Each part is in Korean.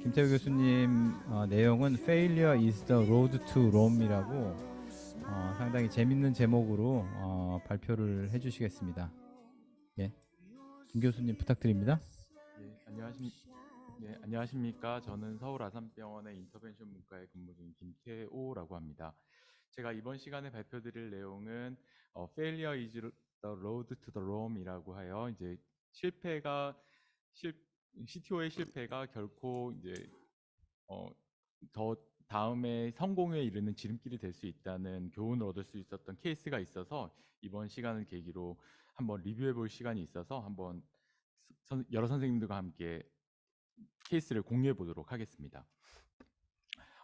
김태우 교수님 내용은 Failure is the Road to Rome이라고 상당히 재밌는 제목으로 발표를 해주시겠습니다. 예, 김 교수님 부탁드립니다. 안녕하십니까. 저는 서울 아산병원의 인터벤션 문과에 근무 중인 김태호라고 합니다. 제가 이번 시간에 발표드릴 내용은 Failure is the Road to the Rome이라고 하여 이제 CTO의 실패가 결코 이제 더 다음에 성공에 이르는 지름길이 될 수 있다는 교훈을 얻을 수 있었던 케이스가 있어서 이번 시간을 계기로 한번 리뷰해 볼 시간이 있어서 한번 여러 선생님들과 함께 케이스를 공유해 보도록 하겠습니다.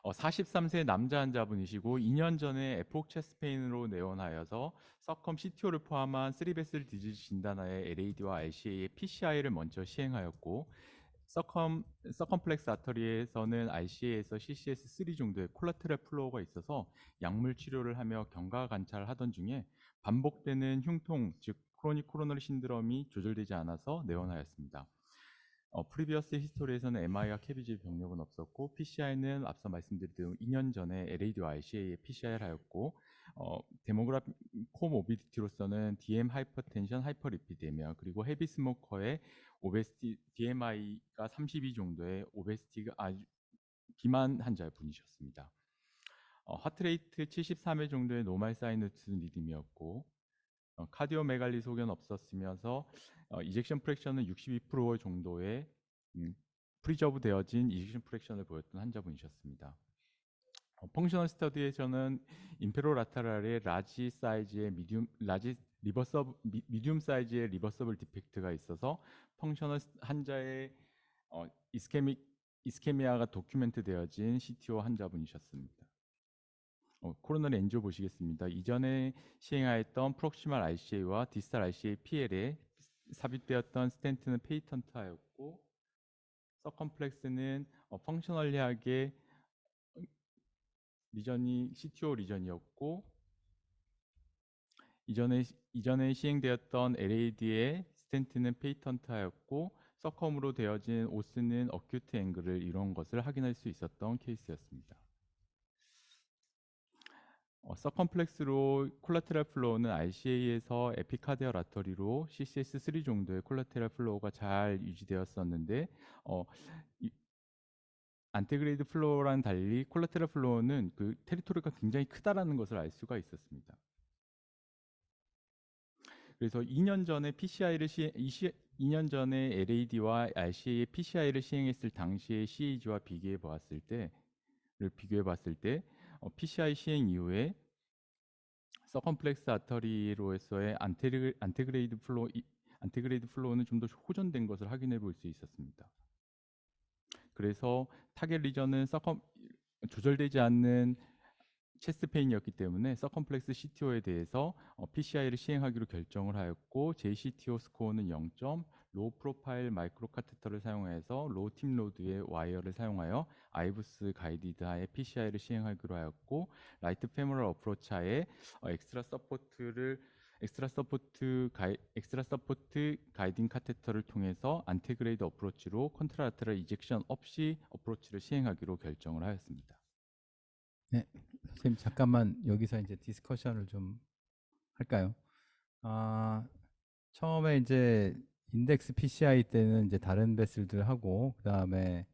43세 남자 환자분이시고 2년 전에 에포크 체스트 페인으로 내원하여서 서컴 CTO를 포함한 3베슬 디지즈 진단하에 LAD와 RCA의 PCI를 먼저 시행하였고 서컴플렉스 아터리에서는 RCA에서 CCS3 정도의 콜라테럴 플로우가 있어서 약물 치료를 하며 경과 관찰을 하던 중에 반복되는 흉통, 즉 크로닉 코로너리 신드롬이 조절되지 않아서 내원하였습니다. 프리비어스 히스토리에서는 MI와 캐비지 병력은 없었고 PCI는 앞서 말씀드린 대로 2년 전에 LAD와 RCA의 PCI를 하였고 데모그래픽 코모비디티로서는 DM 하이퍼텐션, 하이퍼리피데미아 그리고 헤비 스모커의 오베시티 DMI가 32 정도의 오베시티가 아주 비만 환자분이셨습니다. 하트레이트 73회 정도의 노말 사이너스 리듬이었고 카디오메갈리 소견 없었으면서 이젝션 프랙션은 62% 정도의 프리저브 되어진 이젝션 프랙션을 보였던 환자분이셨습니다. 펑셔널 스터디에서는 임페로라테랄의 라지 사이즈의 미디움 사이즈의 리버서블 디펙트가 있어서 펑셔널 환자의 이스케미아가 도큐멘트 되어진 CTO 환자분이셨습니다. 코로너리 엔지오 보시겠습니다. 이전에 시행하였던 프록시말 RCA와 디스탈 RCA PL에 삽입되었던 스텐트는 페이턴트하였고 서컴플렉스는 펑셔널리하게 리전이 CTO 리전이었고 이전에 시행되었던 LAD의 스텐트는 페이턴트하였고 서컴으로 되어진 오스는 어큐트 앵글을 이룬 것을 확인할 수 있었던 케이스였습니다. 서컴플렉스로 콜라테럴 플로우는 RCA에서 에피카디얼 아터리로 CCS3 정도의 콜라테럴 플로우가 잘 유지되었었는데 안테그레이드 플로우랑 달리 콜라테럴 플로우는 그 테리토리가 굉장히 크다라는 것을 알 수가 있었습니다. 그래서 2년 전에 LAD와 RCA의 PCI를 시행했을 당시의 CAG와 비교해 봤을 때 PCI 시행 이후에 서컴플렉스 아터리로에서의 안테그레이드 플로우는 좀 더 호전된 것을 확인해 볼 수 있었습니다. 그래서 타겟 리전은 조절되지 않는 체스트 페인이었기 때문에 서컴플렉스 CTO에 대해서 PCI를 시행하기로 결정을 하였고 JCTO 스코어는 0점, 로우 프로파일 마이크로 카테터를 사용해서 로우 팀 로드의 와이어를 사용하여 아이브스 가이디드 하에 PCI를 시행하기로 하였고 라이트 페모럴 어프로치 하에 엑스트라 서포트 가이딩 카테터를 통해서 안테그레이드 어프로치로 컨트라라테럴 이젝션 없이 어프로치를 시행하기로 결정을 하였습니다. 네, 선생님 잠깐만 여기서 이제 디스커션을 좀 할까요? 처음에 이제 인덱스 PCI 때는 이제 다른 베슬들 하고 그다음에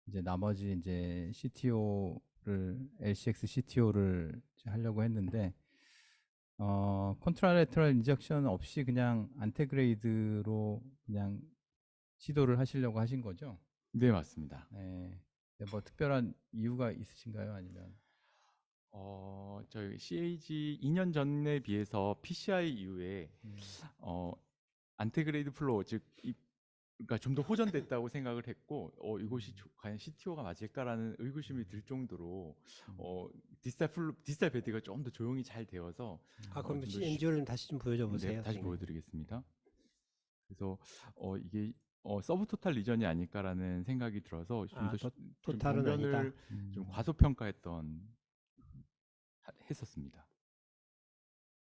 이제 나머지 이제 LCX CTO를 하려고 했는데 컨트라레터럴 인젝션 없이 그냥 안테그레이드로 그냥 시도를 하시려고 하신 거죠? 네, 맞습니다. 네. 뭐 특별한 이유가 있으신가요? 아니면 저희 CAG 2년 전에 비해서 PCI 이후에 안테그레이드 플로우 그러니까 좀 더 호전됐다고 생각을 했고 이것이 과연 CTO가 맞을까라는 의구심이 들 정도로 디지털 베드가 좀 더 조용히 잘 되어서 그럼 NGO를 다시 좀 보여줘 보세요. 네, 다시 보여드리겠습니다. 그래서 이게 서브 토탈 리전이 아닐까라는 생각이 들어서 토탈은 병변을 좀 과소평가했던 했었습니다.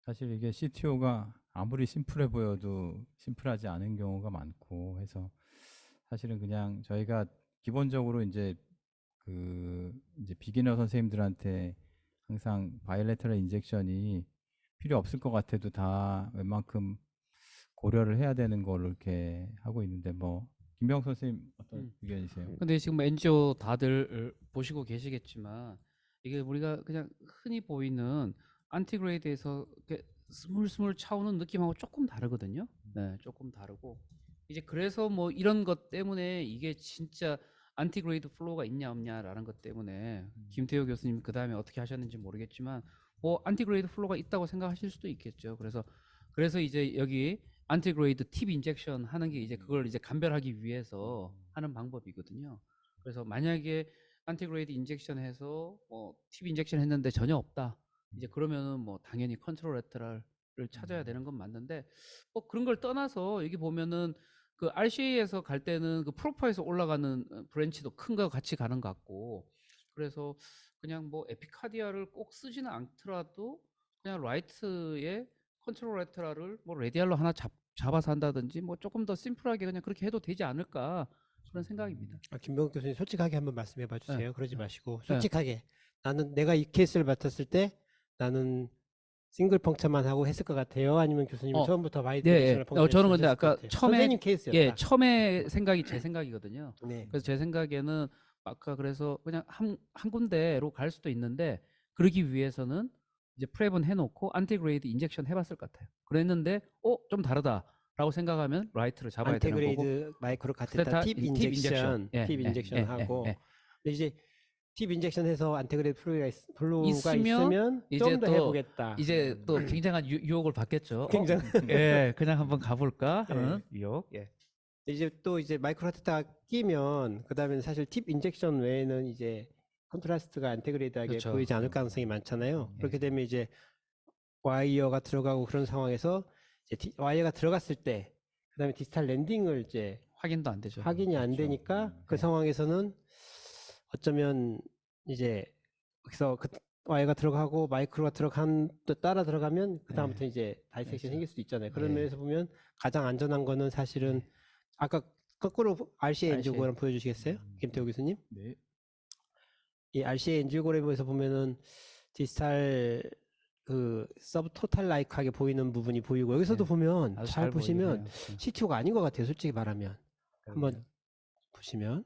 사실 이게 CTO가 아무리 심플해 보여도 심플하지 않은 경우가 많고 해서 사실은 그냥 저희가 기본적으로 이제 비기너 선생님들한테 항상 바이레터럴 인젝션이 필요 없을 것 같아도 다 웬만큼 고려를 해야 되는 걸로 이렇게 하고 있는데 뭐 김병 선생님 어떤 의견이세요? 근데 지금 NGO 다들 보시고 계시겠지만 이게 우리가 그냥 흔히 보이는 안티그레이드에서 이렇게 스물스물 차오는 느낌하고 조금 다르거든요. 네, 조금 다르고 이제 그래서 뭐 이런 것 때문에 이게 진짜 안티그레이드 플로우가 있냐 없냐라는 것 때문에 김태호 교수님 그 다음에 어떻게 하셨는지 모르겠지만 뭐 안티그레이드 플로우가 있다고 생각하실 수도 있겠죠. 그래서 이제 여기 안티그레이드 팁 인젝션 하는 게 이제 그걸 이제 감별하기 위해서 하는 방법이거든요. 그래서 만약에 안티그레이드 인젝션 해서 팁 인젝션 했는데 전혀 없다. 이제 그러면은 뭐 당연히 컨트롤 레터럴을 찾아야 되는 건 맞는데 뭐 그런 걸 떠나서 여기 보면은 그 RCA에서 갈 때는 그 프로파에서 올라가는 브랜치도 큰 거 같이 가는 것 같고 그래서 그냥 뭐 에피카디아를 꼭 쓰지는 않더라도 그냥 라이트에 컨트롤 레터럴을 뭐 레디알로 하나 잡아서 한다든지 뭐 조금 더 심플하게 그냥 그렇게 해도 되지 않을까 그런 생각입니다. 김병욱 교수님 솔직하게 한번 말씀해 봐 주세요. 네. 그러지 마시고 네. 솔직하게 나는 내가 이 케이스를 맡았을 때 나는 싱글 펑처만 하고 했을 것 같아요. 아니면 교수님은 처음부터 바이 네, 디렉셔널 펑처 저는 근데 아까 처음에 선생님 케이스였다. 예, 처음에 생각이 제 생각이거든요. 네. 그래서 제 생각에는 아까 그래서 그냥 한 군데로 갈 수도 있는데 그러기 위해서는 이제 프랩은 해놓고 안티그레이드 인젝션 해봤을 것 같아요. 그랬는데 좀 다르다라고 생각하면 라이트를 잡아야 되는 거고. 안테그레이드 마이크로 카테타 팁 인젝션, 예, 팁 예, 인젝션 예, 하고 예, 예. 근데 이제 팁 인젝션 해서 안테그레이드 플로우가 있으면 있으면 이제 좀 더 또 해보겠다. 이제 또 굉장한 유혹을 받겠죠. 굉장히 예, 그냥 한번 가볼까 예. 하는 유혹. 예. 이제 마이크로 카테타가 끼면 그다음에 사실 팁 인젝션 외에는 이제 컨트라스트가 안테그레이드하게 그렇죠. 보이지 않을 가능성이 많잖아요. 예. 그렇게 되면 이제 와이어가 들어가고 그런 상황에서 이제 와이어가 들어갔을 때 그다음에 디지털 랜딩을 이제 확인도 안 되죠. 확인이 안 그렇죠. 되니까 그 네. 상황에서는 어쩌면 이제 거기서 그 와이어가 들어가고 마이크로가 들어간 또 따라 들어가면 그 다음부터 이제 다이섹션이 그렇죠. 생길 수도 있잖아요. 그런 예. 면에서 보면 가장 안전한 거는 사실은 아까 거꾸로 RCA 엔지오그램 보여주시겠어요? 김태호 교수님? 네. 이 RCA 엔지오그램에서 보면은 디지털 그 서브 토탈 라이크하게 보이는 부분이 보이고 여기서도 네. 보면 아주 잘 보이긴 보시면 해요. CTO가 아닌 것 같아요. 솔직히 말하면 한번 보시면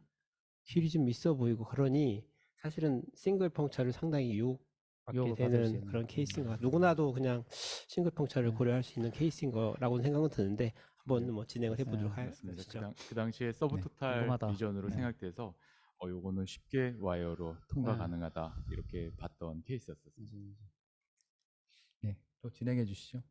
휠이 좀 있어 보이고 그러니 사실은 싱글 펑처를 상당히 유혹받게 유혹을 받을 수 되는 있는. 그런 케이스인 것 같아요. 누구나도 그냥 싱글 펑처를 네. 고려할 수 있는 케이스인 거라고 생각은 드는데 한번 네. 뭐 진행을 해보도록 네, 맞습니다. 하시죠. 그 당시에 서브 네, 토탈 궁금하다. 리전으로 네. 생각돼서 요거는 쉽게 와이어로 통과 네. 가능하다 이렇게 봤던 케이스였었습니다. 네, 또 진행해 주시죠.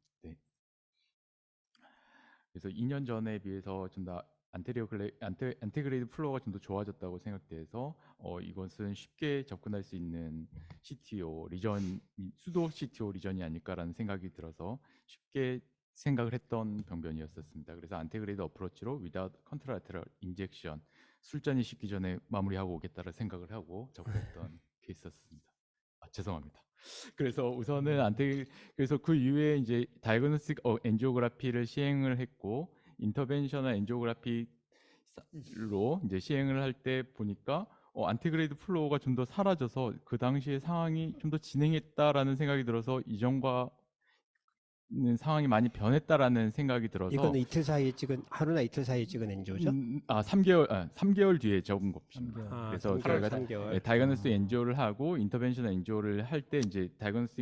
그래서 2년 전에 비해서 좀 더 안테그레이드 플로어가 좀 더 좋아졌다고 생각돼서 이것은 쉽게 접근할 수 있는 CTO 리전 수도 CTO 리전이 아닐까라는 생각이 들어서 쉽게 생각을 했던 병변이었었습니다. 그래서 안테그레이드 어프로치로 without contralateral injection 술잔이 식기 전에 마무리하고 오겠다를 생각을 하고 접근했던 케이스였습니다. 죄송합니다. 그래서 우선은 그래서 그 이후에 이제 다이그노스틱 엔지오그라피를 시행을 했고 인터벤셔널 엔지오그라피로 이제 시행을 할 때 보니까 안티그레이드 플로우가 좀 더 사라져서 그 당시에 상황이 좀 더 진행했다라는 생각이 들어서 이전과 상황이 많이 변했다라는 생각이 들어서 이거는 이틀 사이에 찍은 하루나 이틀 사이에 찍은 엔지오죠? 3개월 뒤에 적은 것입니다. 3개월. 아, 그래서 3개월, 저희가 3개월. 다이그노스 엔지오를 하고 인터벤셔널 엔지오를 할 때 이제 다이그노스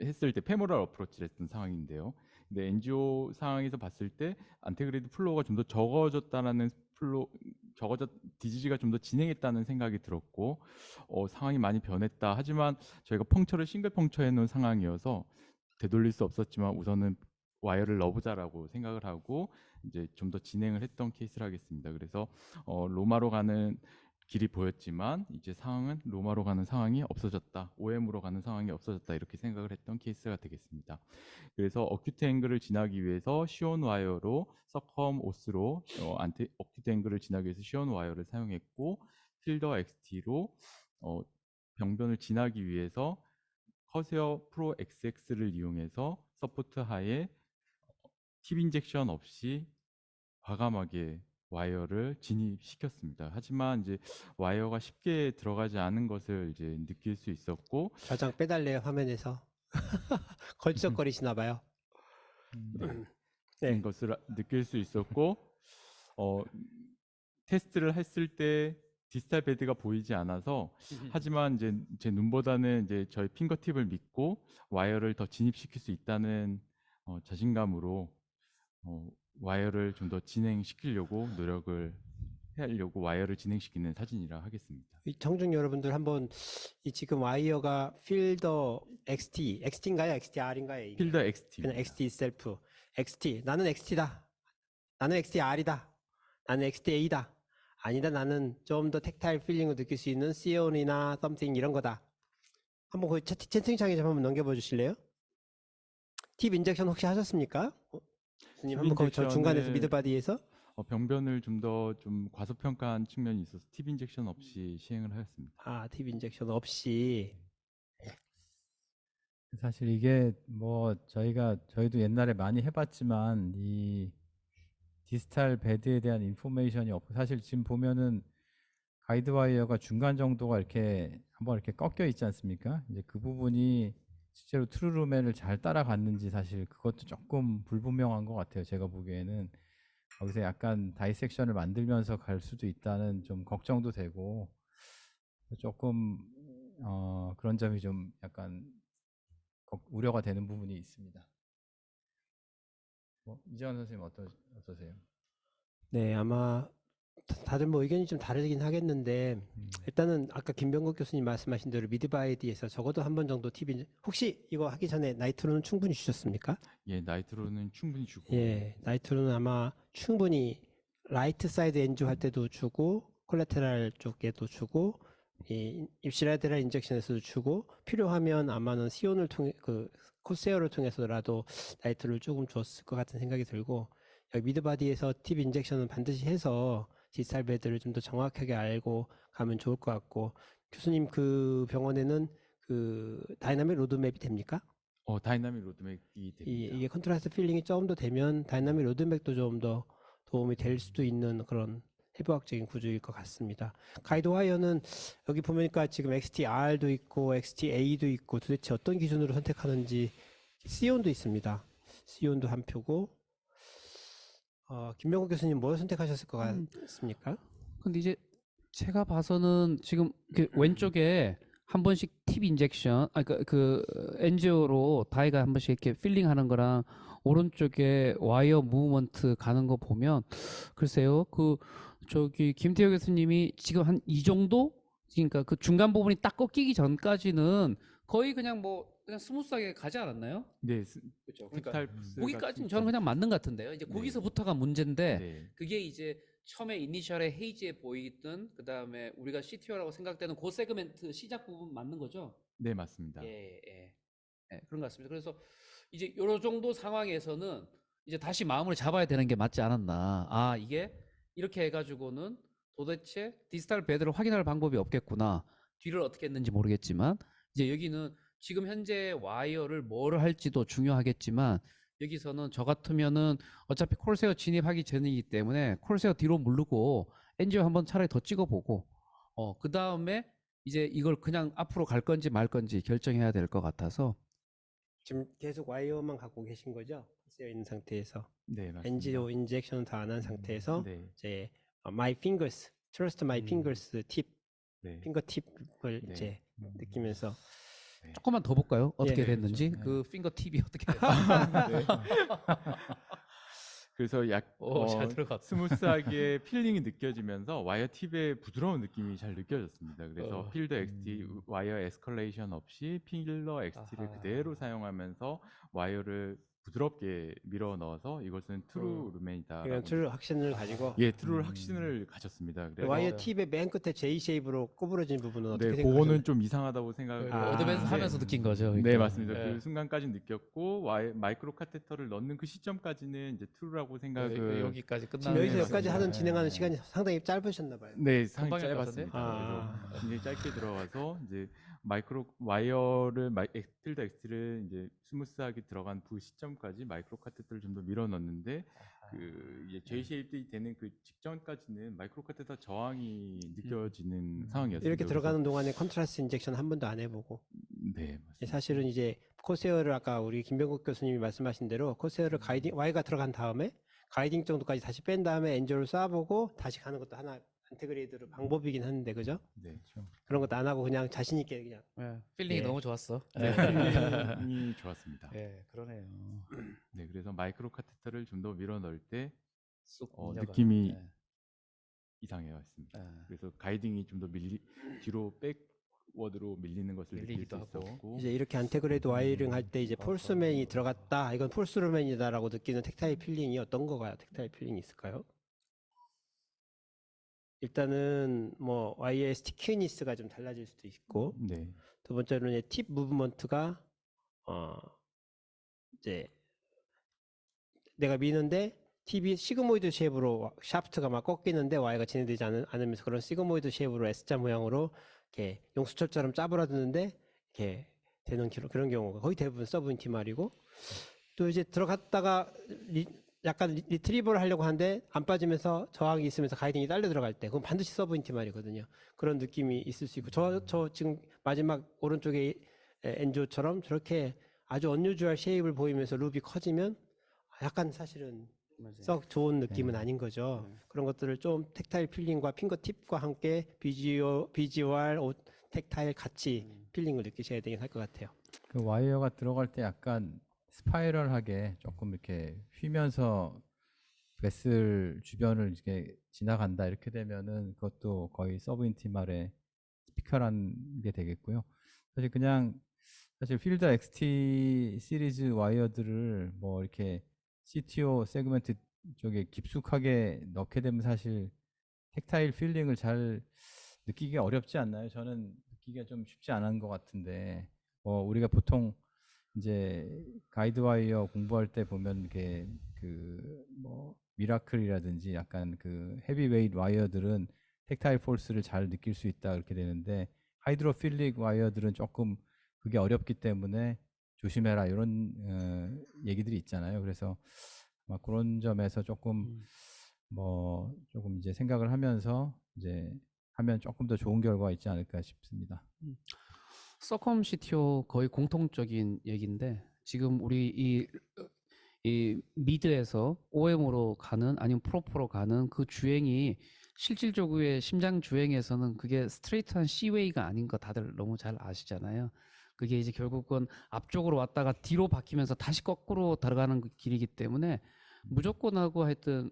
했을 때 페모랄 어프로치를 했던 상황인데요. 근데 엔지오 상황에서 봤을 때 안테그레이드 플로우가 좀 더 적어졌다라는 디지지가 좀 더 진행했다는 생각이 들었고 상황이 많이 변했다. 하지만 저희가 펑처를 싱글 펑처해 놓은 상황이어서 되돌릴 수 없었지만 우선은 와이어를 넣어보자라고 생각을 하고 이제 좀 더 진행을 했던 케이스를 하겠습니다. 그래서 로마로 가는 길이 보였지만 이제 상황은 로마로 가는 상황이 없어졌다. OM으로 가는 상황이 없어졌다. 이렇게 생각을 했던 케이스가 되겠습니다. 그래서 어큐트 앵글을 지나기 위해서 시온 와이어로 서컴 오스로 어큐트 앵글을 지나기 위해서 시온 와이어를 사용했고 필더 XT로 병변을 지나기 위해서 커세어 프로 XX를 이용해서 서포트 하에 팁 인젝션 없이 과감하게 와이어를 진입시켰습니다. 하지만 이제 와이어가 쉽게 들어가지 않은 것을 이제 느낄 수 있었고, 저장 빼달래요 화면에서. 걸쩍거리시나 봐요. 네. 것을 느낄 수 있었고, 어, 테스트를 했을 때 디지털 배드가 보이지 않아서, 하지만 이제 제 눈보다는 이제 저희 핑거팁을 믿고 와이어를 더 진입시킬 수 있다는 자신감으로 와이어를 좀 더 진행시키려고 노력을 하려고 와이어를 진행시키는 사진이라 하겠습니다. 이 청중 여러분들 한번 이 지금 와이어가 필더 XT인가요? XTR인가요? 이게? 필더 XT. 그냥 XT 셀프. XT. 나는 XT다. 나는 XTR이다. 나는 XTA다. 아니다. 나는 좀 더 텍타일 필링을 느낄 수 있는 시온이나 something 이런 거다. 한번 그 채팅창에 좀 한번 넘겨봐 주실래요? 팁 인젝션 혹시 하셨습니까? 교수님 한번 거기 저 중간에서 인젝션을- 미드바디에서 병변을 좀 더 좀 과소평가한 측면이 있어서 팁 인젝션 없이 시행을 하였습니다. 팁 인젝션 없이 사실 이게 뭐 저희도 옛날에 많이 해봤지만 이 디지털 배드에 대한 인포메이션이 없고 사실 지금 보면은 가이드 와이어가 중간 정도가 이렇게 한번 이렇게 꺾여 있지 않습니까? 이제 그 부분이 실제로 트루루멘을 잘 따라갔는지 사실 그것도 조금 불분명한 것 같아요. 제가 보기에는 거기서 약간 다이섹션을 만들면서 갈 수도 있다는 좀 걱정도 되고 조금 그런 점이 좀 약간 우려가 되는 부분이 있습니다. 이재원 선생님 어떠세요? 네 아마 다들 뭐 의견이 좀 다르긴 하겠는데 일단은 아까 김병국 교수님 말씀하신 대로 미드바이디에서 적어도 한 번 정도 팁이 혹시 이거 하기 전에 나이트로는 충분히 주셨습니까? 예, 나이트로는 충분히 주고 예, 나이트로는 아마 충분히 라이트 사이드 엔주 할 때도 주고 콜라테랄 쪽에도 주고 이 입시라테랄 인젝션에서도 주고 필요하면 아마는 시온을 통해 그 코세어를 통해서라도 나이트를 조금 줬을 것 같은 생각이 들고 여기 미드바디에서 팁 인젝션은 반드시 해서 디지털 배드를 좀 더 정확하게 알고 가면 좋을 것 같고 교수님 그 병원에는 그 다이나믹 로드맵이 됩니까? 다이나믹 로드맵이 됩니다. 이게 컨트라스트 필링이 좀 더 되면 다이나믹 로드맵도 좀 더 도움이 될 수도 있는 그런 해부학적인 구조일 것 같습니다. 가이드 와이어는 여기 보니까 지금 XTR도 있고 XTA도 있고 도대체 어떤 기준으로 선택하는지 C온도 있습니다. C온도 한 표고 김명국 교수님 뭘 선택하셨을 것 같습니까? 근데 이제 제가 봐서는 지금 그 왼쪽에 한 번씩 팁 인젝션, 그 엔지오로 다이가 한 번씩 이렇게 필링하는 거랑 오른쪽에 와이어 무브먼트 가는 거 보면 글쎄요, 그 저기 김태호 교수님이 지금 한 이 정도, 그러니까 그 중간 부분이 딱 꺾이기 전까지는 거의 그냥 그냥 스무스하게 가지 않았나요? 네, 그렇죠. 거기까지는 저는 그냥 맞는 것 같은데요. 이제 네. 거기서부터가 문제인데 네. 그게 이제 처음에 이니셜에 헤이지해 보이던 그 다음에 우리가 CTO라고 생각되는 그 세그멘트 시작 부분 맞는 거죠? 네, 맞습니다. 예, 그런 것 같습니다. 그래서 이제 요 정도 상황에서는 이제 다시 마음을 잡아야 되는 게 맞지 않았나. 이게 이렇게 해가지고는 도대체 디지털 배드를 확인할 방법이 없겠구나. 뒤를 어떻게 했는지 모르겠지만 이제 여기는 지금 현재 와이어를 뭘 할지도 중요하겠지만 여기서는 저 같으면은 어차피 콜세어 진입하기 전이기 때문에 콜세어 뒤로 물르고 엔지오 한번 차라리 더 찍어보고 그 다음에 이제 이걸 그냥 앞으로 갈 건지 말 건지 결정해야 될 것 같아서 지금 계속 와이어만 갖고 계신 거죠? 쓰여 있는 상태에서 네, 맞습니다. 엔지오 인젝션 다 안 한 상태에서 네. 이제 my fingers, trust my fingers 팁, 네. 핑거 팁을 네. 이제 느끼면서 조금만 더 볼까요? 어떻게 예, 됐는지 그렇죠. 그 핑거 팁이 어떻게 됐는지. 그래서 잘 들어갔다. 스무스하게 필링이 느껴지면서 와이어 팁의 부드러운 느낌이 잘 느껴졌습니다. 그래서 필더 XT 와이어 에스컬레이션 없이 필러 XT를 아하. 그대로 사용하면서 와이어를 부드럽게 밀어 넣어서 이것은 트루 루멘이다. 이건 트루 확신을 가지고 예, 트루 확신을 가졌습니다. 그래서 와이어 팁의 맨 끝에 J 쉐입으로 꼬부러진 부분은 어떻게 네, 생각하셨나요? 그거는 좀 이상하다고 생각. 어드밴스 네. 하면서 느낀 거죠. 네, 그러니까. 맞습니다. 예. 그 순간까지 느꼈고 마이크로 카테터를 넣는 그 시점까지는 이제 트루라고 생각을. 여기까지 지금 끝나는 여기서 네, 여기까지 맞습니다. 하는 진행하는 시간이 상당히 짧으셨나 봐요. 네, 상당히 금방 할 것 짧았습니다. 같은데? 그래서 굉장히 짧게 들어가서 이제 와이어를 필더 엑스를 이제 스무스하게 들어간 그 시점까지 마이크로 카테터를 좀 더 밀어 넣는데 그 이제 J-쉐입이 되는 그 직전까지는 마이크로 카테터 저항이 느껴지는 상황이었습니다. 이렇게 그래서- 들어가는 동안에 컨트라스트 인젝션 한 번도 안 해보고 네, 맞습니다. 사실은 이제 코세어를 아까 우리 김병국 교수님이 말씀하신 대로 코세어를 가이딩 Y가 들어간 다음에 가이딩 정도까지 다시 뺀 다음에 엔조를 쏴보고 다시 가는 것도 하나 인테그레이드로 방법이긴 한데 그죠? 네. 그런 것도 안 하고 그냥 자신 있게 그냥 필링이 예. 너무 좋았어. 이 좋았습니다. 예, 그러네요. 네, 그래서 마이크로 카테터를 좀 더 밀어 넣을 때 쑥 어, 밀려가는, 느낌이 예. 이상해왔습니다. 예. 그래서 가이딩이 좀 더 뒤로 백워드로 밀리는 것을 느낄 수 밀리기도 하고. 있었고 이제 이렇게 안테그레이드 와이링 할 때 이제 폴스맨이 들어갔다 이건 폴스루맨이다라고 느끼는 텍타일 필링이 어떤 거가요? 텍타일 필링이 있을까요? 일단은 뭐 와이어의 스티키니스가 좀 달라질 수도 있고 네, 두 번째로는 이제 팁 무브먼트가 이제 내가 미는데 팁이 시그모이드 쉐입으로 샤프트가 막 꺾이는데 와이가 진행되지 않으면서 그런 시그모이드 쉐입으로 S자 모양으로 이렇게 용수철처럼 짜부라드는데 이렇게 되는 그런 경우가 거의 대부분 서브 인티말이고 또 이제 들어갔다가 약간 리트리버를 하려고 하는데 안 빠지면서 저항이 있으면서 가이딩이 딸려 들어갈 때 그건 반드시 서브 인티말이거든요. 그런 느낌이 있을 수 있고 저 지금 마지막 오른쪽에 엔조처럼 저렇게 아주 언유주얼 쉐입을 보이면서 룹이 커지면 약간 사실은 맞아요. 썩 좋은 느낌은 아닌 거죠. 그런 것들을 좀 텍타일 필링과 핑거 팁과 함께 비주얼, 텍타일 같이 필링을 느끼셔야 되긴 할 것 같아요. 그 와이어가 들어갈 때 약간 스파이럴하게 조금 이렇게 휘면서 베슬 주변을 이렇게 지나간다 이렇게 되면은 그것도 거의 서브 인티말의 스피커란 게 되겠고요. 사실 필더 XT 시리즈 와이어들을 뭐 이렇게 CTO 세그멘트 쪽에 깊숙하게 넣게 되면 사실 텍타일 필링을 잘 느끼기가 어렵지 않나요? 저는 느끼기가 좀 쉽지 않은 것 같은데 우리가 보통 이제 가이드 와이어 공부할 때 보면 이게 그 뭐 미라클이라든지 약간 그 헤비웨이트 와이어들은 텍타일 폴스를 잘 느낄 수 있다 그렇게 되는데 하이드로필릭 와이어들은 조금 그게 어렵기 때문에 조심해라 이런 얘기들이 있잖아요. 그래서 막 그런 점에서 조금 조금 이제 생각을 하면서 이제 하면 조금 더 좋은 결과가 있지 않을까 싶습니다. 서컴 CTO 거의 공통적인 얘기인데 지금 우리 이 미드에서 OM으로 가는 아니면 프로포로 가는 그 주행이 실질적으로의 심장 주행에서는 그게 스트레이트한 C웨이가 아닌 거 다들 너무 잘 아시잖아요. 그게 이제 결국은 앞쪽으로 왔다가 뒤로 박히면서 다시 거꾸로 들어가는 그 길이기 때문에 무조건 하고 하여튼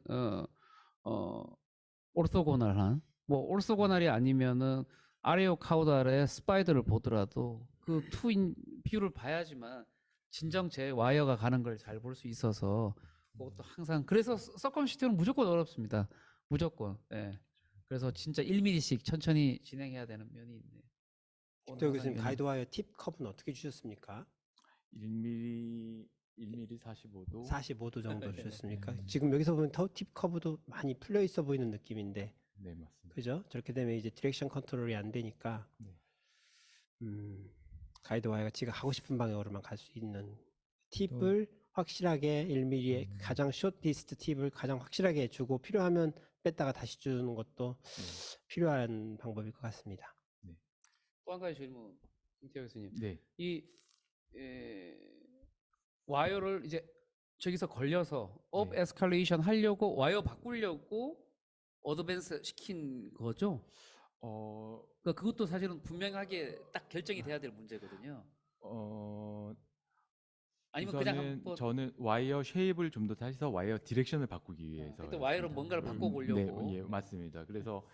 오르토고널한 뭐 오르토고널이 아니면은 아레오 카우달의 스파이더를 보더라도 그 투인 뷰를 봐야지만 진정 제 와이어가 가는 걸 잘 볼 수 있어서 그것도 항상 그래서 서컴 시티는 무조건 어렵습니다. 무조건. 예. 그래서 진짜 1mm씩 천천히 진행해야 되는 면이 있네요. 김태호 교수님 가이드 와이어 팁 컵은 어떻게 주셨습니까? 1mm 45도 45도 정도 주셨습니까? 지금 여기서 보면 팁 커브도 많이 풀려 있어 보이는 느낌인데 네, 맞습니다. 그죠? 저렇게 되면 이제 디렉션 컨트롤이 안 되니까 네. 가이드 와이어가 지가 하고 싶은 방향으로만 갈 수 있는 팁을 확실하게 1mm의 가장 숏 디스트 팁을 가장 확실하게 주고 필요하면 뺐다가 다시 주는 것도 필요한 방법일 것 같습니다. 또 한 가지 질문, 김태호 교수님. 네. 이 와이어를 이제 저기서 걸려서 업 에스컬레이션 하려고 와이어 바꾸려고 어드밴스 시킨 거죠? 그러니까 그것도 사실은 분명하게 딱 결정이 돼야 될 문제거든요. 아니면 그냥 한번 저는 와이어 쉐입을 좀 더 해서 와이어 디렉션을 바꾸기 위해서 그때 와이어로 뭔가를 바꿔보려고. 네, 예, 맞습니다. 그래서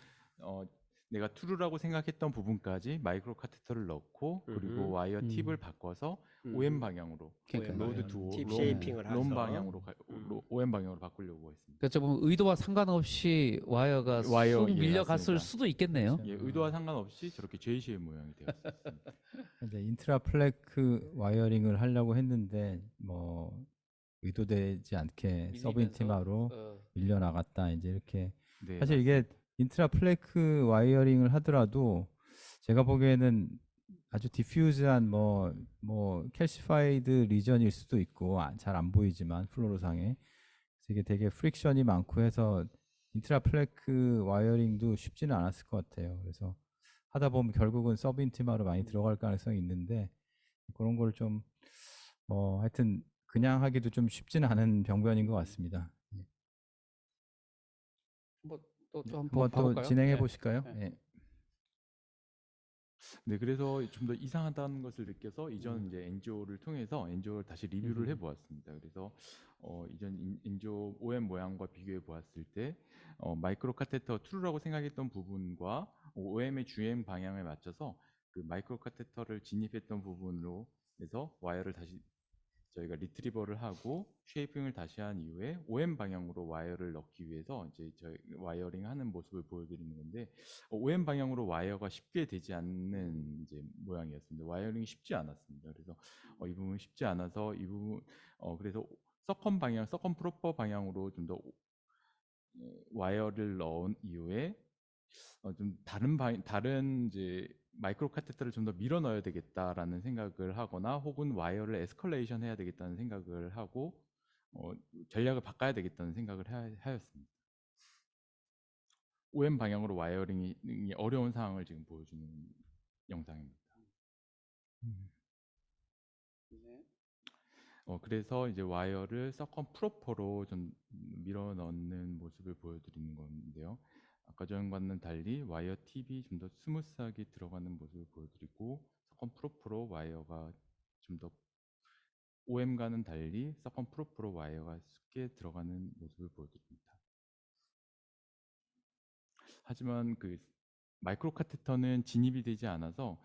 내가 투루라고 생각했던 부분까지 마이크로 카테터를 넣고 그리고 와이어 팁을 바꿔서 OM 방향으로 그러니까요. 로드 투 팁 쉐이핑을 롬 해서. 방향으로 OM 방향으로 바꾸려고 했습니다. 그러니까 좀 의도와 상관없이 와이어가 와이어, 쑥 예, 밀려갔을 맞습니다. 수도 있겠네요. 예, 의도와 상관없이 저렇게 J-쉐입 모양이 되었습니다. 이제 인트라 플래크 와이어링을 하려고 했는데 뭐 의도되지 않게 서브 인티마로 밀려 나갔다 이제 이렇게 네, 사실 이게 인트라 플래크 와이어링을 하더라도 제가 보기에는 아주 디퓨즈한 캘시파이드 리전일 수도 있고 잘 안 보이지만 플로로상에 되게 프릭션이 많고 해서 인트라플래크 와이어링도 쉽지는 않았을 것 같아요. 그래서 하다 보면 결국은 서브 인티마로 많이 들어갈 가능성이 있는데 그런 걸 좀 하여튼 그냥 하기도 좀 쉽지는 않은 병변인 것 같습니다. 또 네, 한번 한번 또 봐볼까요? 진행해 네. 보실까요? 네. 네. 네, 그래서 좀 더 이상하다는 것을 느껴서 이전 이제 엔조를 통해서 엔조를 다시 리뷰를 해보았습니다. 그래서 이전 엔조 OM 모양과 비교해 보았을 때 마이크로 카테터 툴이라고 생각했던 부분과 OM의 주행 방향에 맞춰서 그 마이크로 카테터를 진입했던 부분으로 해서 와이어를 다시 저희가 리트리버를 하고 쉐이핑을 다시 한 이후에 OM 방향으로 와이어를 넣기 위해서 이제 저희 와이어링 하는 모습을 보여드리는 건데 OM 방향으로 와이어가 쉽게 되지 않는 이제 모양이었습니다. 와이어링이 쉽지 않았습니다. 그래서 이 부분 쉽지 않아서 이 부분 그래서 서컴 방향, 서컴 프로퍼 방향으로 좀 더 와이어를 넣은 이후에 좀 다른 이제 마이크로 카테터를 좀 더 밀어 넣어야 되겠다라는 생각을 하거나 혹은 와이어를 에스컬레이션 해야 되겠다는 생각을 하고 전략을 바꿔야 되겠다는 생각을 하였습니다. OM 방향으로 와이어링이 어려운 상황을 지금 보여주는 영상입니다. 그래서 이제 와이어를 서컴 프로퍼로 좀 밀어 넣는 모습을 보여드리는 건데요. 아까 전과는 달리 와이어 팁이 좀 더 스무스하게 들어가는 모습을 보여드리고 서컴 프로퍼로 와이어가 좀 더 OM과는 달리 서컴 프로퍼로 와이어가 쉽게 들어가는 모습을 보여드립니다. 하지만 그 마이크로 카테터는 진입이 되지 않아서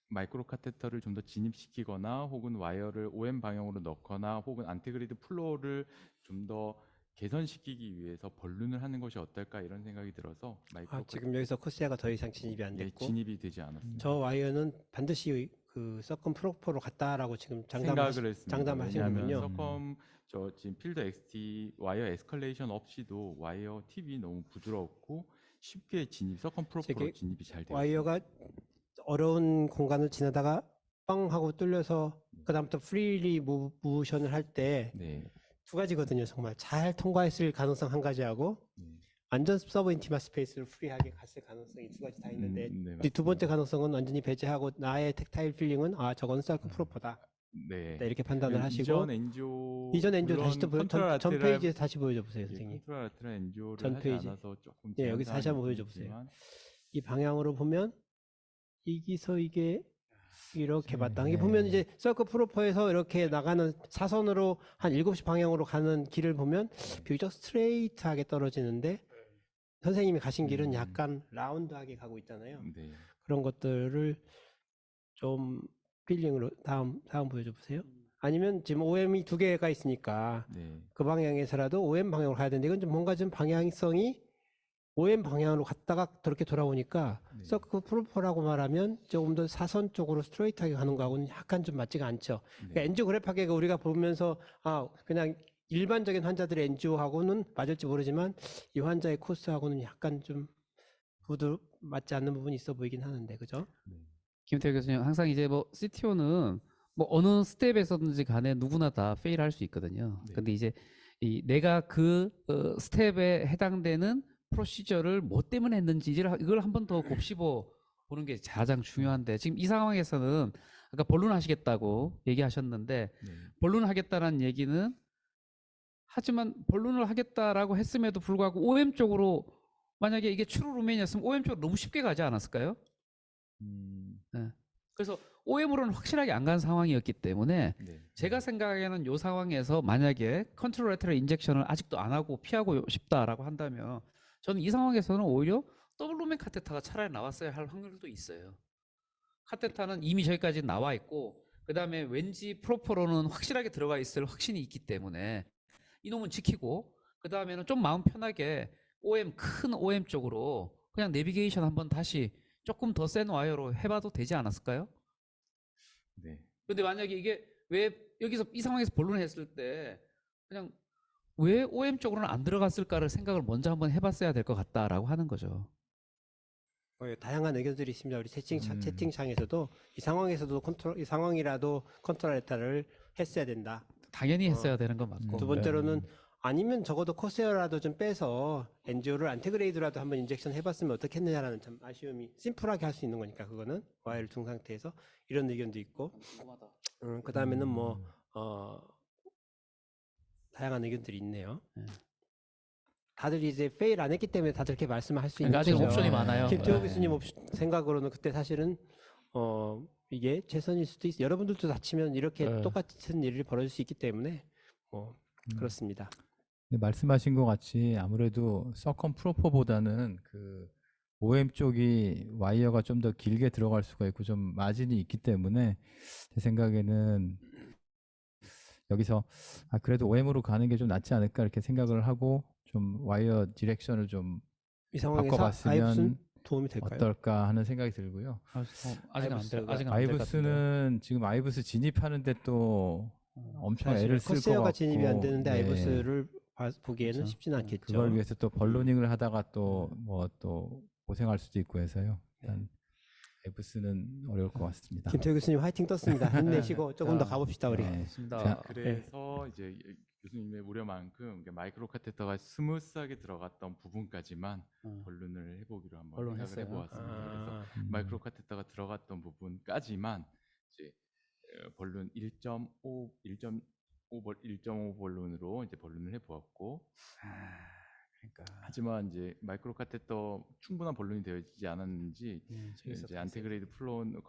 마이크로 카테터를 좀 더 진입시키거나 혹은 와이어를 OM 방향으로 넣거나 혹은 안티그리드 플로어를 좀 더 개선시키기 위해서 벌룬을 하는 것이 어떨까 이런 생각이 들어서 마이크로 지금 여기서 코시아가 더 이상 진입이 안 예, 됐고 진입이 되지 않았습니다. 저 와이어는 반드시 그 서컴 프로포로 갔다라고 지금 생각을 했습니다. 장담하신 왜냐하면 거군요. 서컴 지금 필드 XT 와이어 에스컬레이션 없이도 와이어 팁이 너무 부드럽고 쉽게 서컴 프로포로 저게 진입이 잘 되었습니다. 와이어가 어려운 공간을 지나다가 빵 하고 뚫려서 그다음부터 프리리 모션을 할 때 두 네. 가지거든요. 정말 잘 통과했을 가능성 한 가지하고 완전 서브 인티마 스페이스를 프리하게 갔을 가능성이 두 가지 다 있는데 네, 두 번째 가능성은 완전히 배제하고 나의 텍타일 필링은 저건 서클 프로퍼다. 네. 네, 이렇게 판단을 하시고 이전 엔조 다시 또 전 페이지에 다시 보여줘 보세요, 예, 선생님. 컨트롤 알트라 엔조를 전 하지 페이지. 않아서 조금 네, 여기서 다시 한번 보여줘 보세요. 이 방향으로 보면 여기서 이게 이렇게 마땅히 보면 이제 서클 프로퍼에서 이렇게 나가는 사선으로 한 7시 방향으로 가는 길을 보면 비교적 스트레이트하게 떨어지는데 선생님이 가신 길은 약간 라운드하게 가고 있잖아요. 네. 그런 것들을 좀 필링으로 다음 보여줘 보세요. 아니면 지금 OM이 두 개가 있으니까 네. 그 방향에서라도 OM 방향으로 가야 되는데 이건 좀 뭔가 좀 방향성이 OM 방향으로 갔다가 그렇게 돌아오니까 네. 서클 프로퍼라고 말하면 조금 더 사선 쪽으로 스트레이트하게 가는 거하고는 약간 좀 맞지가 않죠. 그러니까 엔지오그래프하게 우리가 보면서 그냥 일반적인 환자들의 엔지오하고는 맞을지 모르지만 이 환자의 코스하고는 약간 좀 맞지 않는 부분이 있어 보이긴 하는데 그죠? 김태우 교수님, 항상 이제 뭐 CTO는 뭐 어느 스텝에서든지 간에 누구나 다 페일할 수 있거든요. 네. 근데 이제 내가 그 스텝에 해당되는 프로시저를 뭐 때문에 했는지 이걸 한 번 더 곱씹어 보는 게 가장 중요한데 지금 이 상황에서는 아까 본론 하시겠다고 얘기하셨는데 네. 본론 하겠다는 얘기는 하지만 본론을 하겠다라고 했음에도 불구하고 OM 쪽으로 만약에 이게 트루 루멘이었으면 OM 쪽으로 너무 쉽게 가지 않았을까요? 네. 그래서 OM으로는 확실하게 안 간 상황이었기 때문에 네. 제가 생각에는 이 상황에서 만약에 컨트롤 레터럴 인젝션을 아직도 안 하고 피하고 싶다라고 한다면 저는 이 상황에서는 오히려 더블 루멘 카테타가 차라리 나왔어야 할 확률도 있어요. 카테타는 이미 저기까지 나와 있고 그 다음에 왠지 프로퍼로는 확실하게 들어가 있을 확신이 있기 때문에 이놈은 지키고 그 다음에는 좀 마음 편하게 큰 OM 쪽으로 그냥 내비게이션 한번 다시 조금 더 센 와이어로 해봐도 되지 않았을까요? 네. 근데 만약에 이게 왜 여기서 이 상황에서 본론을 했을 때 그냥 왜 OM 쪽으로는 안 들어갔을까를 생각을 먼저 한번 해봤어야 될 것 같다라고 하는 거죠. 다양한 의견들이 있습니다. 우리 음. 채팅창에서도 이 상황이라도 컨트롤 레터를 했어야 된다. 당연히 했어야 되는 건 맞고. 두 네. 번째로는 아니면 적어도 코세어라도 좀 빼서 엔지오를 안테그레이드라도 한번 인젝션 해봤으면 어떻겠느냐라는 참 아쉬움이 심플하게 할 수 있는 거니까 그거는 와이어를 둔 상태에서 이런 의견도 있고 그 다음에는 뭐 다양한 의견들이 있네요. 네. 다들 이제 페일 안 했기 때문에 다들 이렇게 말씀할 수 있는 그러니까 아직 거죠. 옵션이 많아요. 김태호 네. 교수님 생각으로는 그때 사실은 이게 최선일 수도 있어요. 여러분들도 다치면 이렇게 네. 똑같은 일이 벌어질 수 있기 때문에 그렇습니다. 네, 말씀하신 것 같이 아무래도 서컴 프로퍼보다는 그 OM 쪽이 와이어가 좀 더 길게 들어갈 수가 있고 좀 마진이 있기 때문에 제 생각에는 여기서 그래도 OM으로 가는 게 좀 낫지 않을까 이렇게 생각을 하고 좀 와이어 디렉션을 좀 이 상황에서 바꿔봤으면 아이브스는 도움이 될까요? 어떨까 하는 생각이 들고요. 아직은 안 돼. 아직은 안될것 같은데. 아이브스는 지금 아이브스 진입하는데 또 엄청 사실 애를 쓸 것 커세어가 같고 진입이 안 되는데 네. 아이브스를 보기에는 그렇죠. 쉽지는 않겠죠. 그걸 위해서 또 벌로닝을 하다가 또 뭐 또 고생할 수도 있고 해서요. 일단 아이브스는 어려울 것 같습니다. 김태호 교수님 화이팅 떴습니다. 힘내시고 조금 더 자, 가봅시다 우리. 네. 좋습니다. 자, 그래서 이제 교수님의 우려만큼 마이크로 카테터가 스무스하게 들어갔던 부분까지만 본론을 해보기로 한번 본론 생각을 했어요. 해보았습니다. 그래서 음. 마이크로 카테터가 들어갔던 부분까지만 이제 본론 1.5 본론으로 이제 본론을 해보았고, 하지만 이제 마이크로 카테터 충분한 본론이 되어지지 않았는지 이제 안테그레이드 플로운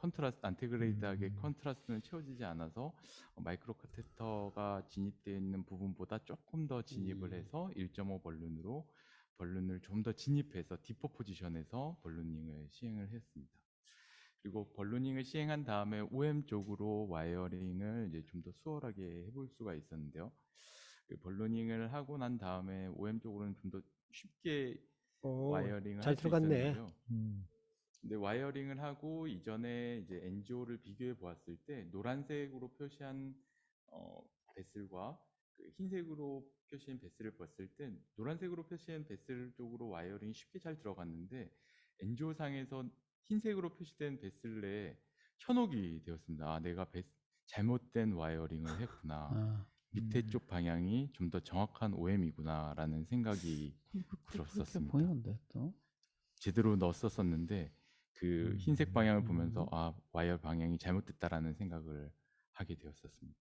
안테그레이드하게 컨트라스트는 채워지지 않아서 마이크로 카테터가 진입되어 있는 부분보다 조금 더 진입을 해서 1.5 본론을 좀 더 진입해서 디퍼 포지션에서 본로닝을 시행을 했습니다. 그리고 본로닝을 시행한 다음에 OM 쪽으로 와이어링을 이제 좀 더 수월하게 해볼 수가 있었는데요. 본로닝을 하고 난 다음에 OM 쪽으로는 좀 더 쉽게 와이어링을 잘 할 수 들어갔네. 있었는데요. 근데 와이어링을 하고 이전에 이제 NGO를 비교해 보았을 때 노란색으로 표시한 베슬과 그 흰색으로 표시한 베슬을 봤을 때 노란색으로 표시한 베슬 쪽으로 와이어링이 쉽게 잘 들어갔는데 NGO 상에서 흰색으로 표시된 베슬에 현혹이 되었습니다. 내가 잘못된 와이어링을 했구나. 밑에 쪽 방향이 좀 더 정확한 OM이구나라는 생각이 그렇게 들었었습니다. 보이는데 또. 제대로 넣었었는데 그 흰색 방향을 보면서 와이어 방향이 잘못됐다라는 생각을 하게 되었었습니다.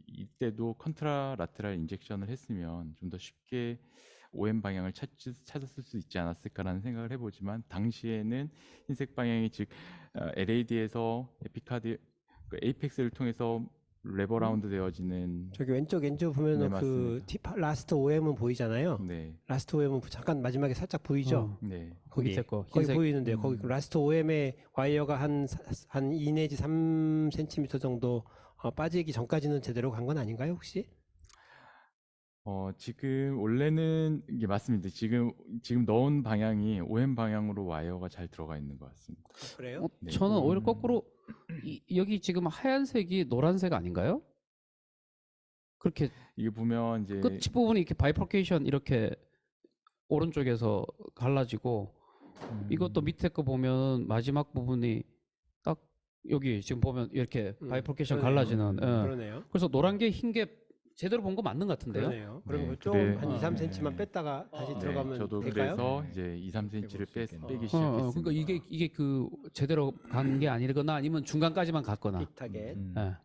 이때도 컨트라 라테랄 인젝션을 했으면 좀 더 쉽게 OM 방향을 찾았을 수 있지 않았을까라는 생각을 해보지만 당시에는 흰색 방향이 즉 LAD에서 에피카드 에이펙스를 통해서 레버라운드 되어지는 저기 왼쪽 엔지오 보면은 네, 그 맞습니다. 라스트 OM은 보이잖아요. 네, 라스트 OM은 잠깐 마지막에 살짝 보이죠. 네. 거기 밑에 거, 거기 흰색. 보이는데요. 거기 그 라스트 OM의 와이어가 한 2 내지 3cm 정도 빠지기 전까지는 제대로 간 건 아닌가요, 혹시? 지금 원래는 이게 맞습니다. 지금 넣은 방향이 OM 방향으로 와이어가 잘 들어가 있는 것 같습니다. 그래요? 네. 저는 오히려 거꾸로 여기 지금 하얀색이 노란색 아닌가요? 그렇게 이게 보면 이제 끝 부분이 이렇게 바이퍼케이션 이렇게 오른쪽에서 갈라지고 이것도 밑에 거 보면 마지막 부분이 딱 여기 지금 보면 이렇게 바이퍼케이션 그러네요. 갈라지는. 예. 그러네요. 그래서 노란 게 흰 게 제대로 본 거 맞는 것 같은데요? 그러네요. 그럼 네, 좀한 그래. 2, 3cm만 뺐다가 다시 네, 들어가면 저도 될까요? 그래서 이제 2, 3cm를 빼기 있겠네요. 시작했습니다. 그러니까 이게 그 제대로 간 게 아니거나 아니면 중간까지만 갔거나. 빅 타겟. 예.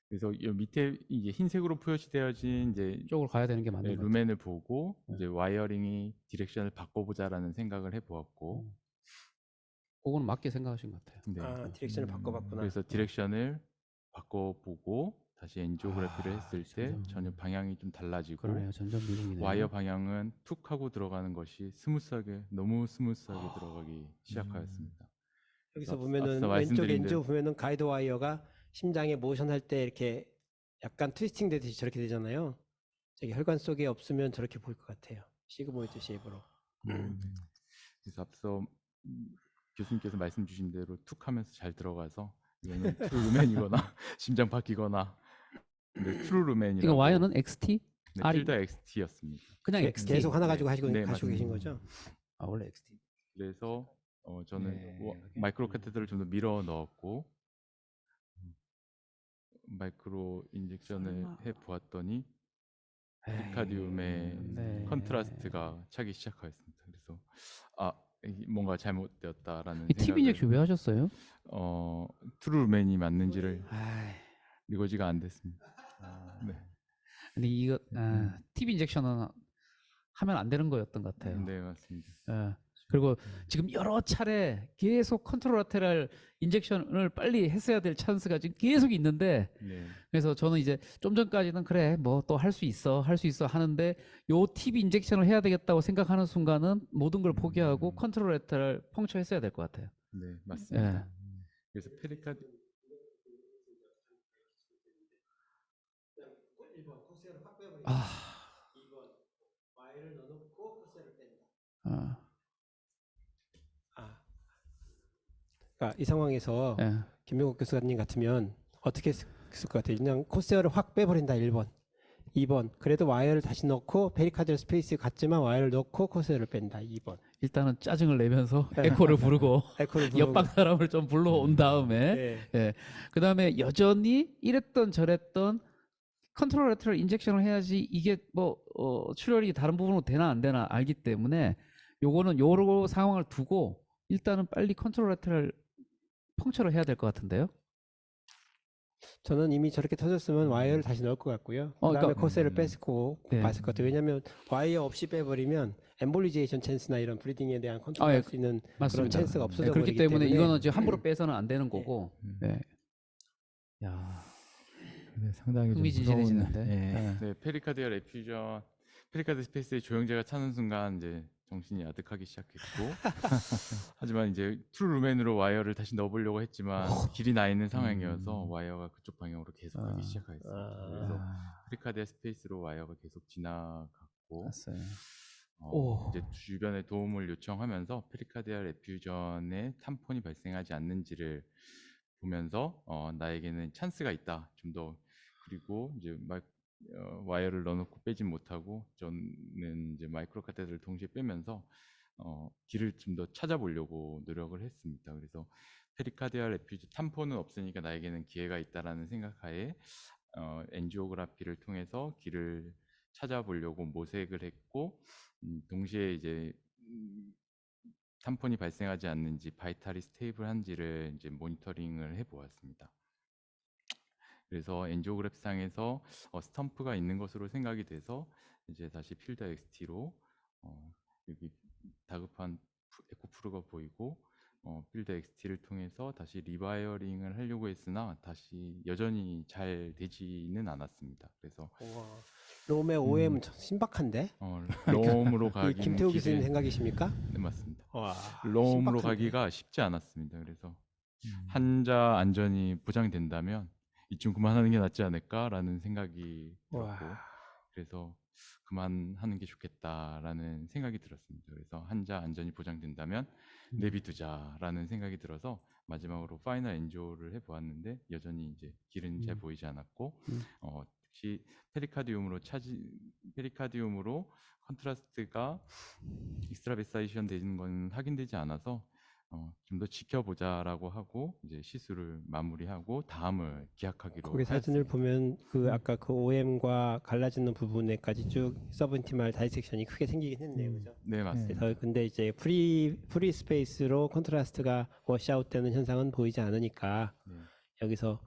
그래서 이 밑에 이제 흰색으로 표시되어진 이제 이쪽으로 가야 되는 게 맞는 것 같아요. 루멘을 보고 이제 와이어링이 디렉션을 바꿔보자라는 생각을 해보았고, 그거는 맞게 생각하신 것 같아요. 네. 디렉션을 바꿔봤구나. 그래서 디렉션을 바꿔보고 다시 엔지오그래피를 했을 때 점점. 전혀 방향이 좀 달라지고 그러네요. 점점 미국이네요. 와이어 방향은 툭 하고 들어가는 것이 너무 스무스하게 들어가기 시작하였습니다. 여기서 앞서 보면은 왼쪽 말씀드린 엔지오 보면은 가이드 와이어가 심장에 모션 할 때 이렇게 약간 트위스팅 되듯이 저렇게 되잖아요. 저기 혈관 속에 없으면 저렇게 보일 것 같아요. 시그모이드 쉐입으로. 그래서 앞서 교수님께서 말씀 주신 대로 툭 하면서 잘 들어가서 이거는 트루루맨이거나 심장 바뀌거나 트루 루멘이라고. 이거 와이어는 XT? 네, R이- 필더 XT였습니다. 그냥 XT. 계속 하나 가지고 네, 가시고 계신 맞습니다. 거죠? 아 원래 XT. 그래서 저는 네, 마이크로 카테드를 좀 더 밀어 넣었고 마이크로 인젝션을 설마. 해 보았더니 에이, 페리카디움의 네. 컨트라스트가 차기 시작하였습니다. 그래서 뭔가 잘못되었다라는 이 TV 인젝션 왜 하셨어요? 트루맨이 맞는지를 아이, 이거지가 안 됐습니다. 네. 근데 이거 TV 인젝션은 하면 안 되는 거였던 것 같아요. 네, 맞습니다. 예. 그리고 지금 여러 차례 계속 컨트롤 라테랄 인젝션을 빨리 했어야 될 찬스가 지금 계속 있는데, 네. 그래서 저는 이제 좀 전까지는 그래 뭐 또 할 수 있어 하는데 요 TV 인젝션을 해야 되겠다고 생각하는 순간은 모든 걸 포기하고 컨트롤 라테랄 펑처 했어야 될 것 같아요. 네, 맞습니다. 예. 그래서 페리카디 1번 코스를 확 빼버리고 아, 2번 와이를 넣어놓고 코스를 뺀다. 아, 그러니까 이 상황에서 예. 김명국 교수님 같으면 어떻게 했을 것 같아요? 그냥 코스를 확 빼버린다 1번. 2번 그래도 와이어를 다시 넣고 페리카디얼 스페이스 같지만 와이어를 넣고 코스를 뺀다 2번. 일단은 짜증을 내면서 에코를 부르고 에코를 부르고. 옆방 사람을 좀 불러온 다음에 네. 예. 그다음에 여전히 이랬던 저랬던 컨트롤 레터럴 인젝션을 해야지 이게 뭐 출혈이 다른 부분으로 되나 안 되나 알기 때문에 요거는 요러 상황을 두고 일단은 빨리 컨트롤 레터럴 펑처를 해야 될 것 같은데요. 저는 이미 저렇게 터졌으면 와이어를 다시 넣을 것 같고요. 그다음에 그러니까, 코스를 뺐고 네. 봤을 것 같아요. 왜냐하면 와이어 없이 빼버리면 엠볼리제이션 찬스나 이런 브리딩에 대한 컨트롤할 예. 수 있는 맞습니다. 그런 찬스가 없어져 네, 그렇기 버리기 때문에 때문에 이거는 지금 함부로 빼서는 안 되는 거고. 네. 야, 근데 상당히 좀 흥미진진해지는데. 무서운, 예. 네. 네, 페리카디얼 에퓨전 페리카드 스페이스에 조영제가 차는 순간 이제 정신이 아득하기 시작했고 하지만 이제 트루루맨으로 와이어를 다시 넣어보려고 했지만 길이 나 있는 상황이어서 와이어가 그쪽 방향으로 계속 가기 시작하였습니다. 그래서 페리카디얼 스페이스로 와이어가 계속 지나갔고 봤어요. 오. 이제 주변에 도움을 요청하면서 페리카디얼 에퓨전에 탐폰이 발생하지 않는지를 보면서 나에게는 찬스가 있다. 좀 더 그리고 이제 와이어를 넣어놓고 빼진 못하고 저는 이제 마이크로 카테드를 동시에 빼면서 길을 좀 더 찾아보려고 노력을 했습니다. 그래서 페리카디얼 에퓨전 탐폰은 없으니까 나에게는 기회가 있다라는 생각하에 엔지오그라피를 통해서 길을 찾아보려고 모색을 했고 동시에 이제 탐폰이 발생하지 않는지 바이탈이 스테이블한지를 이제 모니터링을 해보았습니다. 그래서 엔지오그래프상에서 스텀프가 있는 것으로 생각이 돼서 이제 다시 필드 XT로 여기 다급한 에코프루가 보이고 필드 XT를 통해서 다시 리바이어링을 하려고 했으나 다시 여전히 잘 되지는 않았습니다. 그래서 롬의 OM은 참 신박한데? 롬으로 이 가기 김태우 교수님 생각이십니까? 네, 맞습니다. 와, 롬으로 신박한데. 가기가 쉽지 않았습니다. 그래서 환자 안전이 보장된다면 이쯤 그만하는 게 낫지 않을까라는 생각이 들었고 그래서 그만하는 게 좋겠다라는 생각이 들었습니다. 그래서 환자 안전이 보장된다면 내비두자라는 생각이 들어서 마지막으로 파이널 엔조를 해보았는데 여전히 이제 길은 잘 보이지 않았고 특히 페리카디움으로 컨트라스트가 익스트라베사이션 되는 건 확인되지 않아서 좀 더 지켜보자라고 하고 이제 시술을 마무리하고 다음을 기약하기로 거기 사진을 하였습니다. 보면 그 아까 그 OM과 갈라지는 부분에까지 쭉 서브인티말 다이섹션이 크게 생기긴 했네요, 그죠? 네, 맞습니다. 그래서 근데 이제 프리 스페이스로 컨트라스트가 워시아웃 되는 현상은 보이지 않으니까 네. 여기서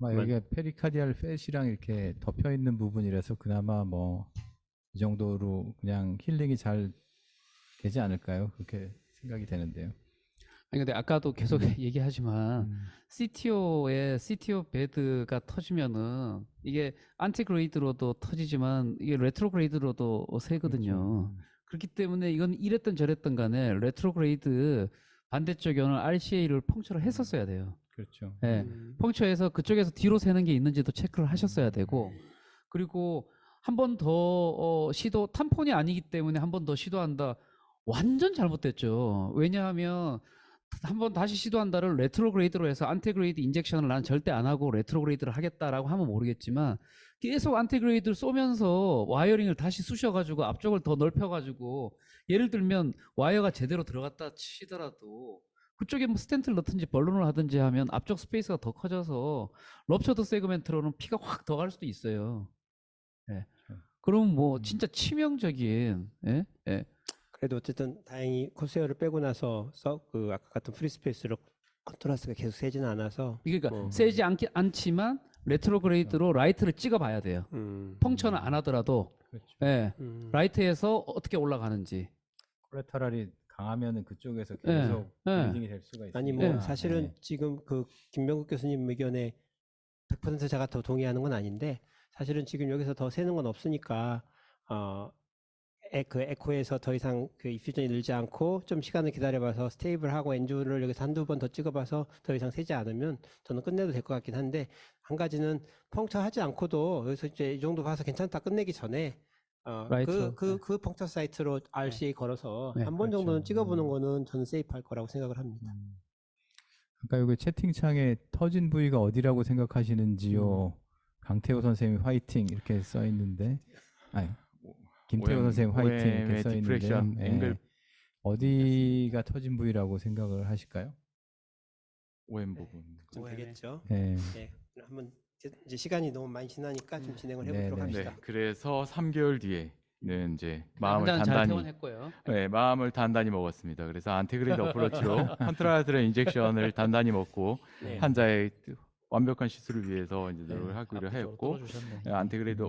아마 여기가 페리카디알 팻이랑 이렇게 덮여 있는 부분이라서 그나마 뭐 이 정도로 그냥 힐링이 잘 되지 않을까요? 그렇게 생각이 되는데요. 아니 근데 아까도 계속 얘기하지만 CTO의 CTO 베드가 터지면은 이게 안티그레이드로도 터지지만 이게 레트로그레이드로도 세거든요. 그렇기 때문에 이건 이랬던 저랬던 간에 레트로그레이드 반대쪽에 오는 RCA를 펑처를 했었어야 돼요. 그렇죠. 예. 펑처에서 그쪽에서 뒤로 새는 게 있는지도 체크를 하셨어야 되고 그리고 한 번 더 시도 탐폰이 아니기 때문에 한 번 더 시도한다. 완전 잘못됐죠. 왜냐하면 한번 다시 시도한다를 레트로그레이드로 해서 안티그레이드 인젝션을 난 절대 안 하고 레트로그레이드를 하겠다라고 하면 모르겠지만 계속 안티그레이드를 쏘면서 와이어링을 다시 쑤셔가지고 앞쪽을 더 넓혀가지고 예를 들면 와이어가 제대로 들어갔다 치더라도 그쪽에 뭐 스텐트를 넣든지 벌룬을 하든지 하면 앞쪽 스페이스가 더 커져서 럽처드 세그멘트로는 피가 확 더 갈 수도 있어요. 예. 그럼 뭐 진짜 치명적인 예? 예. 그래도 어쨌든 다행히 코세어를 빼고 나서 그 아까 같은 프리스페이스로 컨트라스트가 계속 세지는 않아서 이게 그러니까 세지 않지만 레트로그레이드로 라이트를 찍어봐야 돼요. 펑처는 안 하더라도 그렇죠. 예. 라이트에서 어떻게 올라가는지. 콜레터럴이 강하면은 그쪽에서 예, 계속 예. 브리딩이 될 수가 있어요. 아니 뭐 사실은 지금 그 김명국 교수님 의견에 100% 제가 더 동의하는 건 아닌데 사실은 지금 여기서 더 새는 건 없으니까 그 에코에서 더 이상 그 이퓨전이 늘지 않고 좀 시간을 기다려봐서 스테이블하고 엔주를 여기서 한두 번 더 찍어봐서 더 이상 새지 않으면 저는 끝내도 될 것 같긴 한데 한 가지는 펑처 하지 않고도 여기서 이제 이 정도 봐서 괜찮다 끝내기 전에 라이트. 그 펑처 사이트로 RCA 걸어서 네, 한 번 그렇죠. 정도는 찍어보는 거는 저는 세이프할 거라고 생각을 합니다. 아까 여기 채팅창에 터진 부위가 어디라고 생각하시는지요? 강태호 선생님 화이팅 이렇게 써 있는데, 아니 김태호 선생님 화이팅 이렇게 써 디프렉션 있는데, 앵글 어디가 터진 부위라고 생각을 하실까요? OM 부분. 좀 되겠죠. 네. 네, 한번 이제 시간이 너무 많이 지나니까 좀 진행을 해보도록 네, 합시다. 네, 그래서 3개월 뒤에는 이제 마음을 한잔 잘 단단히 퇴원했고요. 네, 마음을 단단히 먹었습니다. 그래서 안티그레이드 어프로치로 컨트라드레 인젝션을 단단히 먹고 네. 환자의 완벽한 시술을 위해서 이제 노력을 하기로 하였고 뚫어주셨네. 안티그레이드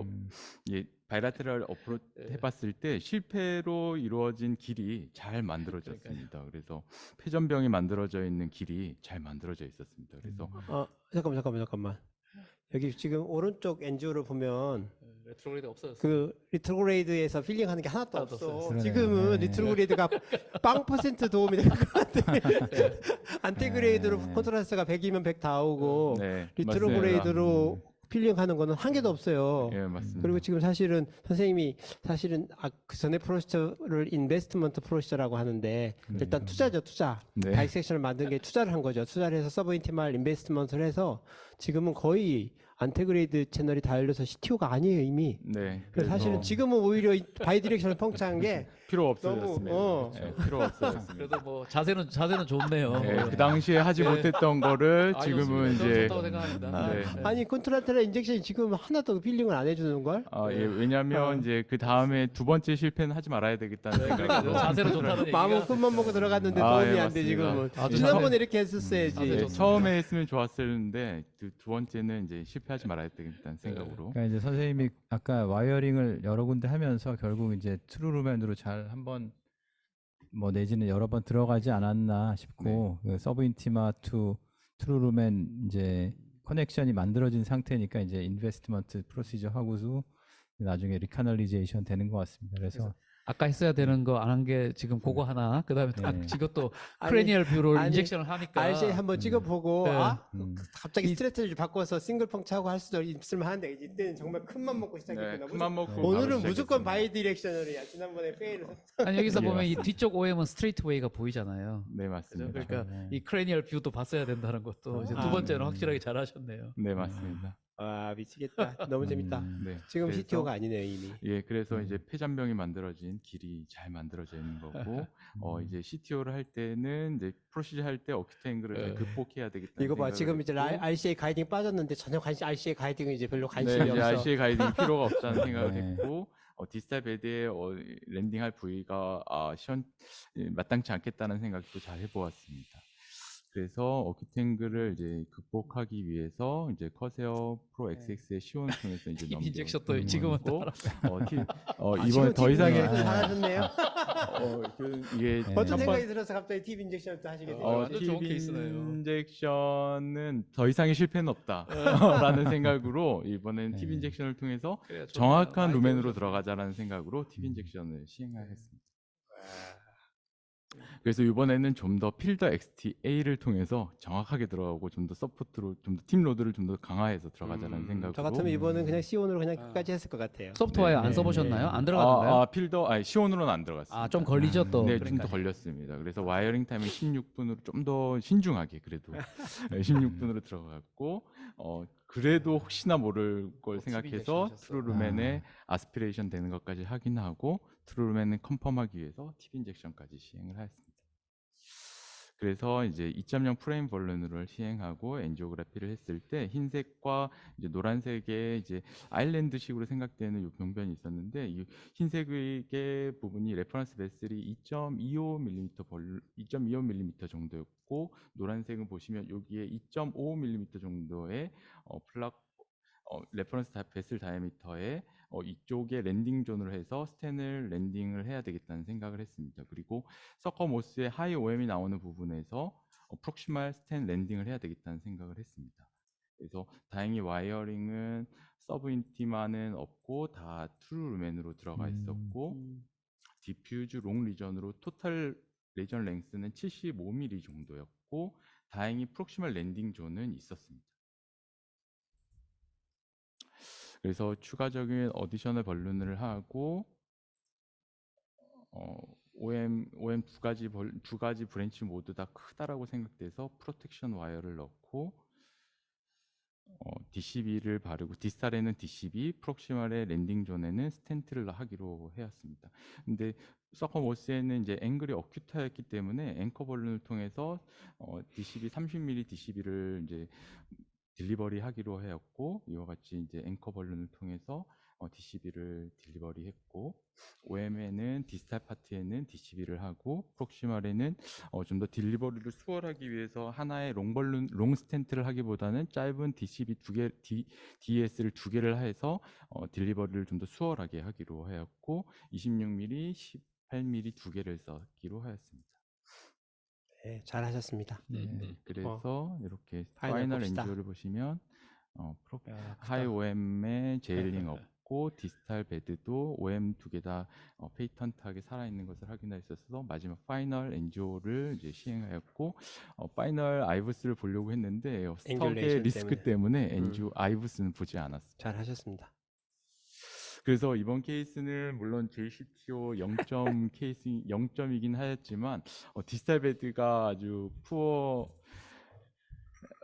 바이라테럴 어프로치 해봤을 때 실패로 이루어진 길이 잘 만들어졌습니다. 그래서 폐전병이 만들어져 있는 길이 잘 만들어져 있었습니다. 그래서 잠깐만. 여기 지금 오른쪽 엔지오를 보면 레트로그레이드 없어졌어요. 그 리트로그레이드에서 필링하는 게 하나도 하나도 없어. 없어요. 지금은 그러네. 리트로그레이드가 빵 퍼센트 도움이 될 것 같아. 안티그레이드로 네. 컨트라스트가 100이면 100 다 오고 네, 리트로그레이드로 필링하는 거는 한 개도 없어요. 예, 맞습니다. 그리고 지금 사실은 선생님이 그 전에 프로시저를 인베스트먼트 프로시저라고 하는데 일단 투자죠, 투자. 네. 다이섹션을 만든 게 투자를 한 거죠. 투자를 해서 서브인티말 인베스트먼트를 해서 지금은 거의 안테그레이드 채널이 다 열려서 CTO가 아니에요 이미. 네, 그래서 사실은 지금은 오히려 바이디렉션을 펑크한 게 필요 없어졌습니다. 너무, 네, 필요 없어졌습니다. 그래도 뭐 자세는 좋네요. 네, 그 당시에 하지 못했던 거를 아, 지금은 좋습니다. 이제 좋다고 생각합니다. 네. 아니 컨트라테라 인젝션이 지금 하나도 필링을 안 해주는 걸? 예, 왜냐하면 이제 그 다음에 두 번째 실패는 하지 말아야 되겠다는 생각으로 자세는 좋다는 얘기가 마음은 큰맘 먹고 들어갔는데 아, 도움이 예, 안 돼 맞습니다. 지금은. 아주 지난번에 이렇게 했었어야지. 네, 예, 좋습니다. 처음에 했으면 좋았었는데 두 번째는 이제 실패하지 말아야 되겠다는 생각으로 그러니까 이제 선생님이 아까 와이어링을 여러 군데 하면서 결국 이제 트루루맨으로 잘 한번 뭐 내지는 여러 번 들어가지 않았나 싶고 그 서브인티마 투 트루루맨 이제 커넥션이 만들어진 상태니까 이제 인베스트먼트 프로시저 하고서 나중에 리카널리제이션 되는 것 같습니다. 그래서 아까 했어야 되는 거 안 한 게 지금 그거 하나 그다음에 딱 네. 이것도 아니, 크레니얼 뷰로 아니, 인젝션을 하니까 RCA 한번 찍어보고 네. 갑자기 스트레트를 바꿔서 싱글 펑크하고 할 수도 있을만 한데 이때는 정말 큰맘 먹고 시작했구나. 큰맘 먹고 오늘은 바로 무조건 시작했습니다. 바이 디렉셔널이야. 지난번에 페일을 아니 여기서 예, 보면 이 뒤쪽 OM은 스트레이트 웨이가 보이잖아요. 네 그죠? 맞습니다. 그러니까 네. 이 크레니얼 뷰도 봤어야 된다는 것도 이제 두 아, 번째는 네. 확실하게 잘하셨네요. 네 맞습니다. 아 미치겠다. 너무 재밌다. 네, 지금 그래서- CTO가 아니네요 이미. 예, 그래서 이제 폐잔병이 만들어진 길이 잘 만들어져 있는 거고, 이제 CTO를 할 때는 이제 프로시저 할 때 어큐탱글을 잘 극복해야 되겠다. 이거 봐 지금 이제 RCA 가이딩 빠졌는데 전혀 RCA 가이딩은 이제 별로 관심이 이제 없어. RCA 가이딩 필요가 없다는 생각을 네. 했고, 디스타 베드에 랜딩할 부위가 마땅치 않겠다는 생각도 잘 해보았습니다. 그래서 어큐탱글을 이제 극복하기 위해서 이제 커세어 프로 XX의 시온을 통해서 이제 팁 인젝션도 지금은 넘고 아, 이번 지금 더 팁 이상의 인젝션 잘하셨네요. 이게 네. 어떤 첫 생각이 들어서 갑자기 팁 인젝션을 또 하시게 되죠? 완전 좋은 팁 케이스네요. 인젝션은 더 이상의 실패는 없다라는 생각으로 이번엔 팁 네. 인젝션을 통해서 그래야 좋네요. 정확한 많이 루멘으로 배우셨네요. 들어가자라는 생각으로 팁 인젝션을 시행하겠습니다. 그래서 이번에는 좀 더 필더 XTA를 통해서 정확하게 들어가고 좀 더 서포트로 좀 더 팀 로드를 좀 더 강화해서 들어가자는 생각으로. 저 같으면 이번은 그냥 C1으로 그냥 끝까지 했을 것 같아요. 소프트웨어 안 네. 써보셨나요? 안 들어가던가요? 필더 시온으로는 안 들어갔습니다. 좀 걸리죠 또. 네, 좀 더 그러니까요. 걸렸습니다. 그래서 와이어링 타임이 16분으로 좀 더 신중하게 그래도 16분으로 들어갔고 그래도 혹시나 모를 걸 팁 생각해서 인젝션 하셨어요. 트루루멘에 아스피레이션 되는 것까지 확인하고 트루루멘을 컨펌하기 위해서 팁 인젝션까지 시행을 하였습니다. 그래서 이제 2.0 프레임 벌룬을 시행하고 엔지오그래피를 했을 때 흰색과 이제 노란색의 이제 아일랜드식으로 생각되는 이 병변이 있었는데 이 흰색의 부분이 레퍼런스 베슬이 2.25mm 정도였고 노란색은 보시면 여기에 2.5mm 정도의 레퍼런스 베슬 다이아미터에 이쪽에 랜딩 존으로 해서 스텐을 랜딩을 해야 되겠다는 생각을 했습니다. 그리고 서커모스의 하이 OM이 나오는 부분에서 프록시말 스텐 랜딩을 해야 되겠다는 생각을 했습니다. 그래서 다행히 와이어링은 서브 인티마는 없고 다 트루 루멘으로 들어가 있었고 디퓨즈 롱 리전으로 토탈 레전 랭스는 75mm 정도였고 다행히 프록시말 랜딩 존은 있었습니다. 그래서 추가적인 어디셔널 벌룬을 하고 OM 두 가지 브랜치 모두 다 크다라고 생각돼서 프로텍션 와이어를 넣고 DCB를 바르고 디스탈에는 DCB, 프록시말의 랜딩 존에는 스텐트를 하기로 해왔습니다. 근데 서커모스에는 이제 앵글이 어큐타였기 때문에 앵커 벌룬을 통해서 DCB 30mm DCB를 이제 딜리버리 하기로 하였고 이와 같이 이제 앵커 벌룬을 통해서 DCB를 딜리버리 했고 OM에는 디스탈 파트에는 DCB를 하고 프록시말에는 좀 더 딜리버리를 수월하기 위해서 하나의 롱 스텐트를 하기보다는 짧은 DCB DS를 두 개를 해서 딜리버리를 좀 더 수월하게 하기로 하였고 26mm, 18mm 두 개를 쓰기로 하였습니다. 네, 잘하셨습니다. 그래서 이렇게 파이널 파이널 봅시다. 엔지오를 보시면 야, 하이 OM에 제일링 없고 디스탈 베드도 OM 두 개 다 페이턴트하게 살아있는 것을 확인할 수 있어서 마지막 파이널 엔지오를 이제 시행하였고 파이널 아이브스를 보려고 했는데 스톡의 앵귤레이션 리스크 때문에 엔지오 아이브스는 보지 않았습니다. 잘하셨습니다. 그래서 이번 케이스는 물론 JCTO 0점 케이스 0점이긴 하였지만 디스탈 베드가 아주 푸어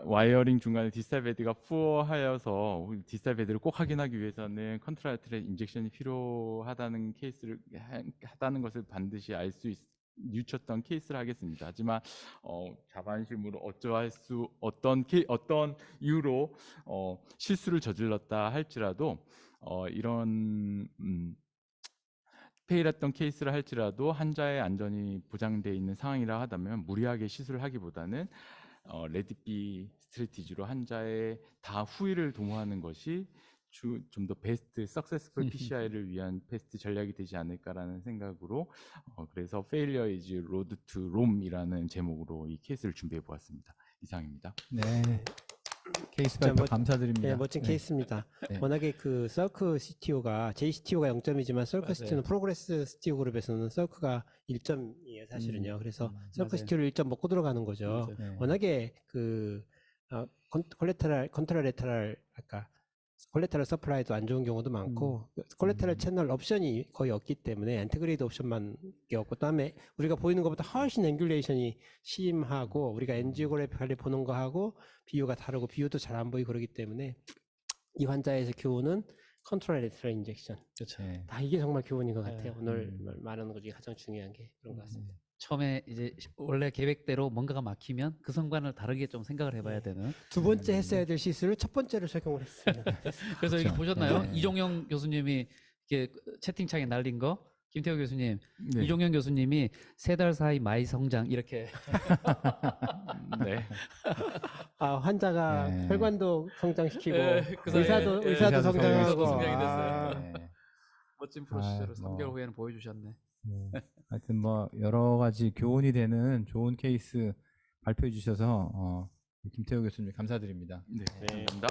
와이어링 중간에 디스탈 베드가 푸어하여서 디스탈 베드를 꼭 확인하기 위해서는 컨트롤 트랙 인젝션이 필요하다는 케이스를 하다는 것을 반드시 알 수 유쳤던 케이스를 하겠습니다. 하지만 자반심으로 어쩌할 수 어떤 이유로 실수를 저질렀다 할지라도 이런 페일했던 케이스를 할지라도 환자의 안전이 보장되어 있는 상황이라 하다면 무리하게 시술을 하기보다는 레디비 스트래티지로 환자의 다 후위를 도모하는 것이 좀 더 베스트 석세스풀 PCI를 위한 베스트 전략이 되지 않을까라는 생각으로 그래서 Failure is Road to Rome이라는 제목으로 이 케이스를 준비해 보았습니다. 이상입니다. 네. 케이스 진짜 발표 감사드립니다. 네, 멋진 네. 케이스입니다. 네. 워낙에 그 서크 CTO가 JCTO가 0점이지만 서크 맞아요. CTO는 프로그레스 CTO 그룹에서는 서크가 1점이에요, 사실은요. 그래서 서크 맞아요. CTO를 1점 먹고 들어가는 거죠. 맞아요. 네. 워낙에 그 컨트라레터럴 아까 콜레테럴 서플라이도 안 좋은 경우도 많고 콜레테럴 채널 옵션이 거의 없기 때문에 엔트그레이드 옵션만 없고 그다음에 우리가 보이는 것보다 훨씬 앵귤레이션이 심하고 우리가 엔지오그래피컬리 보는 거하고 비유가 다르고 비유도 잘 안 보이고 그러기 때문에 이 환자에서 교훈은 컨트롤 레터럴 인젝션. 그렇죠. 네. 다 이게 정말 교훈인 것 같아요. 네. 오늘 말하는 것 중에 가장 중요한 게 그런 것 같습니다. 처음에 이제 원래 계획대로 뭔가가 막히면 그 성관을 다르게 좀 생각을 해봐야 되는. 두 번째 했어야 될 시술을 첫 번째로 적용을 했습니다. 그래서 여기 그렇죠. 보셨나요? 네. 이종영 교수님이 이렇게 채팅창에 날린 거. 김태호 교수님, 네. 이종영 교수님이 3달 사이 마이 성장 이렇게. 네. 아, 환자가 네. 혈관도 성장시키고 그 사이에, 의사도 의사도 성장하고 의사도 성장이 됐어요. 아, 네. 멋진 프로시저를 뭐. 3개월 후에는 보여주셨네. 하여튼 뭐 여러 가지 교훈이 되는 좋은 케이스 발표해 주셔서 김태호 교수님 감사드립니다. 네. 감사합니다.